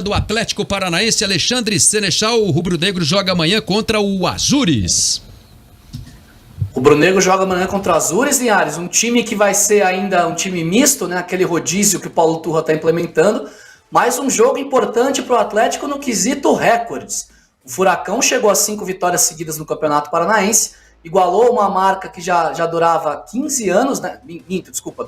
Do Atlético Paranaense, Alexandre Senechal, o rubro-negro joga amanhã contra o Azures. O rubro-negro joga amanhã contra o Azures, Linhares, um time que vai ser ainda um time misto, né? Aquele rodízio que o Paulo Turra está implementando, mas um jogo importante para o Atlético no quesito recordes. O Furacão chegou a 5 vitórias seguidas no Campeonato Paranaense, igualou uma marca que já durava 15 anos, né?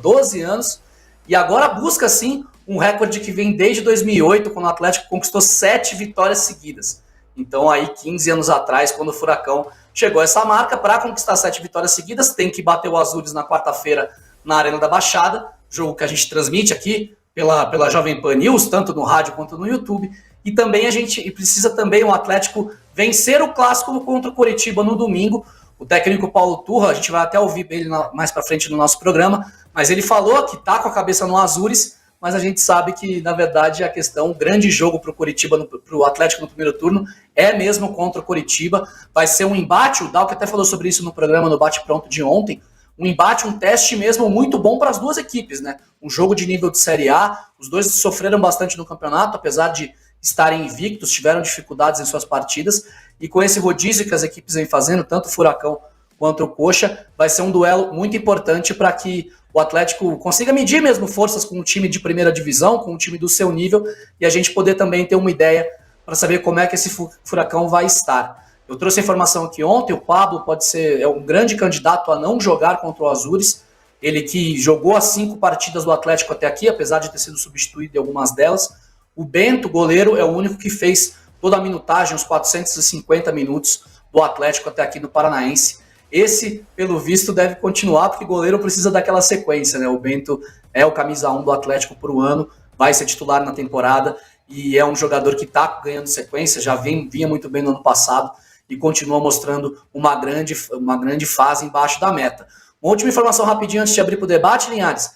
12 anos, e agora busca sim um recorde que vem desde 2008, quando o Atlético conquistou 7 vitórias seguidas. Então aí 15 anos atrás, quando o Furacão chegou a essa marca, para conquistar 7 vitórias seguidas, tem que bater o Azures na quarta-feira na Arena da Baixada, jogo que a gente transmite aqui pela Jovem Pan News, tanto no rádio quanto no YouTube, e também a gente precisa também o Atlético vencer o clássico contra o Coritiba no domingo. O técnico Paulo Turra, a gente vai até ouvir ele mais para frente no nosso programa, mas ele falou que tá com a cabeça no Azures, mas a gente sabe que, na verdade, a questão, o grande jogo para o Coritiba, para o Atlético no primeiro turno, é mesmo contra o Coritiba. Vai ser um embate, o Dalk até falou sobre isso no programa, no bate-pronto de ontem, um embate, um teste mesmo muito bom para as duas equipes, né? Um jogo de nível de Série A, os dois sofreram bastante no campeonato, apesar de estarem invictos, tiveram dificuldades em suas partidas, e com esse rodízio que as equipes vêm fazendo, tanto o Furacão quanto o Coxa, vai ser um duelo muito importante para que o Atlético consiga medir mesmo forças com um time de primeira divisão, com um time do seu nível, e a gente poder também ter uma ideia para saber como é que esse Furacão vai estar. Eu trouxe a informação aqui ontem, o Pablo é um grande candidato a não jogar contra o Azures, ele que jogou as 5 partidas do Atlético até aqui, apesar de ter sido substituído em algumas delas. O Bento, goleiro, é o único que fez toda a minutagem, os 450 minutos do Atlético até aqui no Paranaense. Esse, pelo visto, deve continuar, porque o goleiro precisa daquela sequência, né? O Bento é o camisa 1 do Atlético por um ano, vai ser titular na temporada, e é um jogador que está ganhando sequência, já vinha muito bem no ano passado, e continua mostrando uma grande fase embaixo da meta. Uma última informação rapidinho antes de abrir para o debate, Linhares.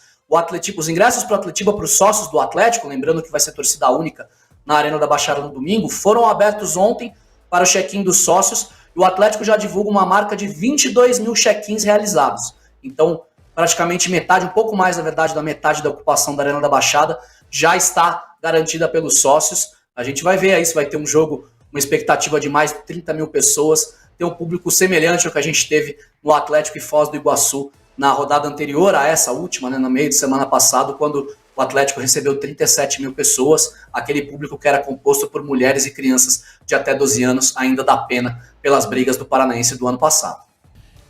Os ingressos para o Atletiba, para os sócios do Atlético, lembrando que vai ser torcida única na Arena da Baixada no domingo, foram abertos ontem para o check-in dos sócios, e o Atlético já divulga uma marca de 22 mil check-ins realizados. Então, praticamente metade, um pouco mais, na verdade, da metade da ocupação da Arena da Baixada já está garantida pelos sócios. A gente vai ver aí se vai ter um jogo, uma expectativa de mais de 30 mil pessoas, ter um público semelhante ao que a gente teve no Atlético e Foz do Iguaçu na rodada anterior a essa última, né, no meio de semana passado, quando o Atlético recebeu 37 mil pessoas, aquele público que era composto por mulheres e crianças de até 12 anos, ainda dá pena pelas brigas do Paranaense do ano passado.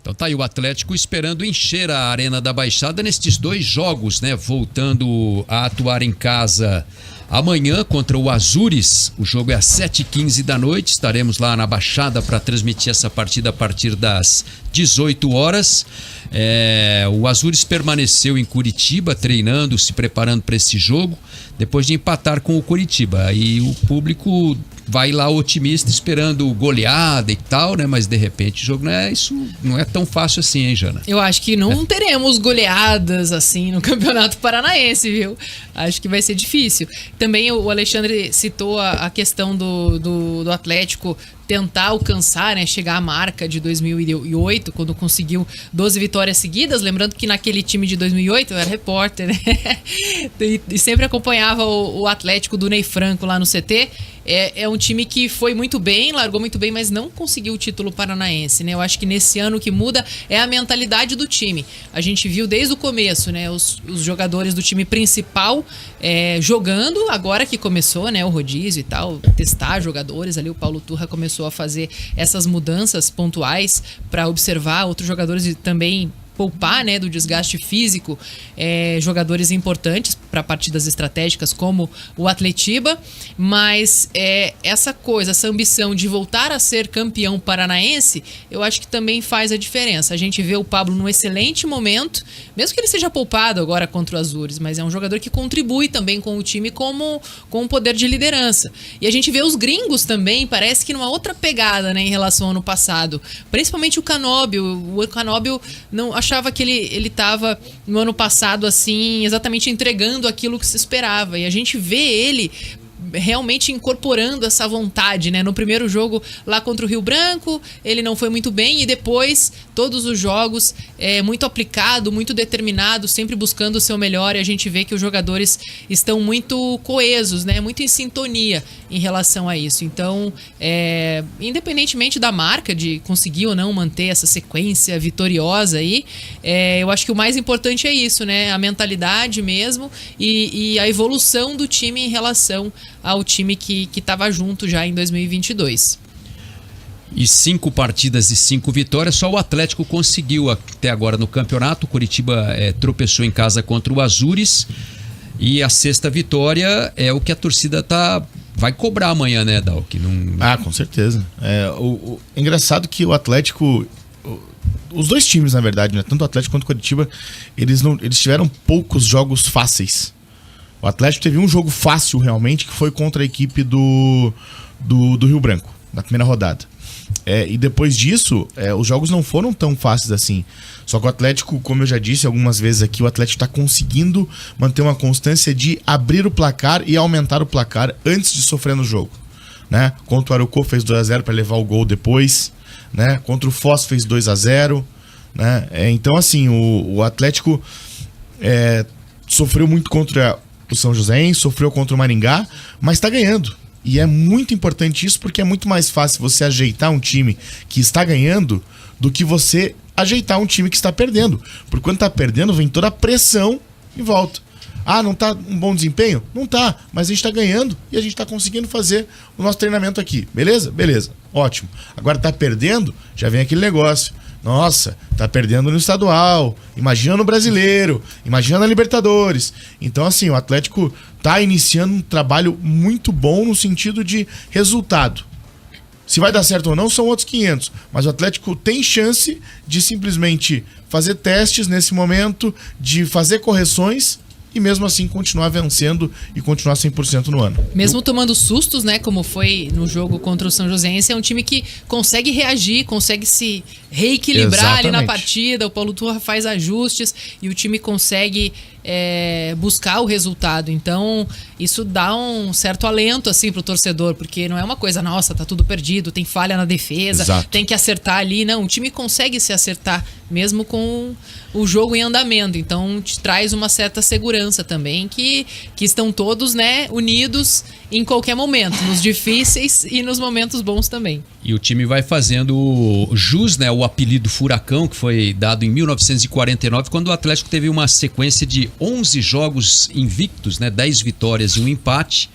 Então tá aí o Atlético esperando encher a Arena da Baixada nestes 2 jogos, né? Voltando a atuar em casa amanhã contra o Azures. O jogo é às 7h15 da noite. Estaremos lá na Baixada para transmitir essa partida a partir das 18 horas. O Azures permaneceu em Curitiba treinando, se preparando para esse jogo, depois de empatar com o Curitiba. E o público vai lá otimista, esperando goleada e tal, né? Mas de repente o jogo não é tão fácil assim, hein, Jana? Eu acho que não teremos goleadas assim no Campeonato Paranaense, viu? Acho que vai ser difícil. Também o Alexandre citou a questão do Atlético tentar alcançar, né, chegar à marca de 2008, quando conseguiu 12 vitórias seguidas. Lembrando que naquele time de 2008 eu era repórter, né? e sempre acompanhava o Atlético do Ney Franco lá no CT. É um time que foi muito bem, largou muito bem, mas não conseguiu o título paranaense, né? Eu acho que nesse ano o que muda é a mentalidade do time. A gente viu desde o começo, né, os jogadores do time principal jogando, agora que começou, né, o rodízio e tal, testar jogadores ali, o Paulo Turra começou a fazer essas mudanças pontuais para observar outros jogadores e também poupar, né, do desgaste físico jogadores importantes para partidas estratégicas como o Atletiba, mas essa ambição de voltar a ser campeão paranaense, eu acho que também faz a diferença. A gente vê o Pablo num excelente momento, mesmo que ele seja poupado agora contra o Azures, mas é um jogador que contribui também com o time com um poder de liderança. E a gente vê os gringos também, parece que numa outra pegada, né, em relação ao ano passado, principalmente o Canóbio. O Canóbio não achava que ele estava no ano passado assim, exatamente entregando aquilo que se esperava, e a gente vê ele realmente incorporando essa vontade, né? No primeiro jogo lá contra o Rio Branco, ele não foi muito bem, e depois todos os jogos muito aplicado, muito determinado, sempre buscando o seu melhor, e a gente vê que os jogadores estão muito coesos, né? Muito em sintonia em relação a isso. Então, independentemente da marca, de conseguir ou não manter essa sequência vitoriosa aí, eu acho que o mais importante é isso, né? A mentalidade mesmo e a evolução do time em relação ao time que estava junto já em 2022. E 5 partidas e 5 vitórias, só o Atlético conseguiu até agora no campeonato. O Curitiba tropeçou em casa contra o Azures, e a 6ª vitória é o que a torcida vai cobrar amanhã, né, Dalk? Com certeza. Engraçado que o Atlético, os dois times, na verdade, né, tanto o Atlético quanto o Curitiba, eles tiveram poucos jogos fáceis. O Atlético teve um jogo fácil realmente, que foi contra a equipe do Rio Branco, na primeira rodada. E depois disso, os jogos não foram tão fáceis assim. Só que o Atlético, como eu já disse algumas vezes aqui, o Atlético está conseguindo manter uma constância de abrir o placar e aumentar o placar antes de sofrer no jogo, né? Contra o Arucó fez 2-0 para levar o gol depois, né? Contra o Foz fez 2-0, né? Então, assim, o Atlético sofreu muito contra o São José, sofreu contra o Maringá, mas está ganhando. E é muito importante isso, porque é muito mais fácil você ajeitar um time que está ganhando do que você ajeitar um time que está perdendo. Porque quando está perdendo, vem toda a pressão em volta. Não tá um bom desempenho? Não tá, mas a gente está ganhando e a gente está conseguindo fazer o nosso treinamento aqui. Beleza? Beleza. Ótimo. Agora tá perdendo, já vem aquele negócio. Nossa, tá perdendo no estadual, imagina no brasileiro, imagina na Libertadores. Então, assim, o Atlético tá iniciando um trabalho muito bom no sentido de resultado. Se vai dar certo ou não, são outros 500. Mas o Atlético tem chance de simplesmente fazer testes nesse momento, de fazer correções e mesmo assim continuar vencendo e continuar 100% no ano. Mesmo tomando sustos, né, como foi no jogo contra o São Joséense, é um time que consegue reagir, consegue se reequilibrar ali na partida. O Paulo Turra faz ajustes e o time consegue buscar o resultado. Então, isso dá um certo alento assim pro torcedor, porque não é uma coisa, nossa, tá tudo perdido, tem falha na defesa, tem que acertar ali. Não, o time consegue se acertar mesmo com o jogo em andamento. Então, te traz uma certa segurança também, que estão todos, né, unidos em qualquer momento, nos difíceis e nos momentos bons também. E o time vai fazendo jus, né, o apelido Furacão, que foi dado em 1949, quando o Atlético teve uma sequência de 11 jogos invictos, né, 10 vitórias e um empate.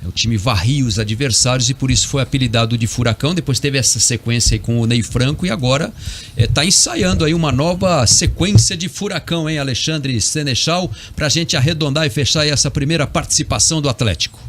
O time varria os adversários e por isso foi apelidado de Furacão. Depois teve essa sequência aí com o Ney Franco e agora está ensaiando aí uma nova sequência de Furacão, hein, Alexandre Senechal, para a gente arredondar e fechar aí essa primeira participação do Atlético.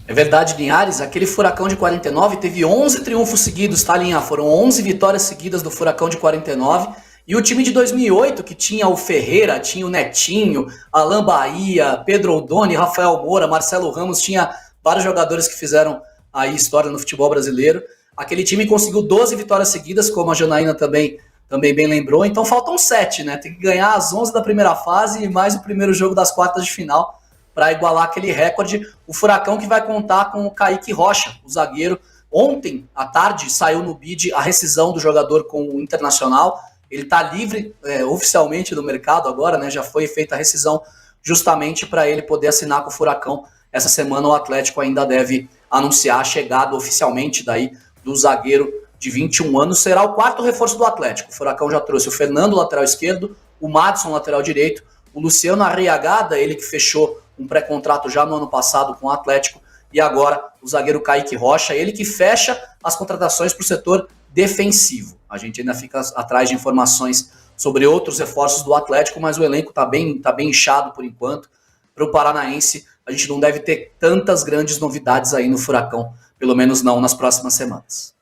É verdade, Linhares, aquele Furacão de 49 teve 11 triunfos seguidos, tá, Linha? Foram 11 vitórias seguidas do Furacão de 49. E o time de 2008, que tinha o Ferreira, tinha o Netinho, Alain Bahia, Pedro Odoni, Rafael Moura, Marcelo Ramos, tinha vários jogadores que fizeram aí história no futebol brasileiro. Aquele time conseguiu 12 vitórias seguidas, como a Janaína também bem lembrou. Então faltam 7, né? Tem que ganhar as 11 da primeira fase e mais o primeiro jogo das quartas de final para igualar aquele recorde. O Furacão que vai contar com o Kaique Rocha, o zagueiro. Ontem, à tarde, saiu no BID a rescisão do jogador com o Internacional. Ele está livre oficialmente do mercado agora, né? Já foi feita a rescisão justamente para ele poder assinar com o Furacão. Essa semana o Atlético ainda deve anunciar a chegada oficialmente daí do zagueiro de 21 anos. Será o 4º reforço do Atlético. O Furacão já trouxe o Fernando, lateral esquerdo, o Madison, lateral direito, o Luciano Arriagada, ele que fechou um pré-contrato já no ano passado com o Atlético, e agora o zagueiro Kaique Rocha, ele que fecha as contratações para o setor defensivo. A gente ainda fica atrás de informações sobre outros reforços do Atlético, mas o elenco tá bem inchado por enquanto. Para o Paranaense, a gente não deve ter tantas grandes novidades aí no Furacão, pelo menos não nas próximas semanas.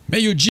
Meio-dia.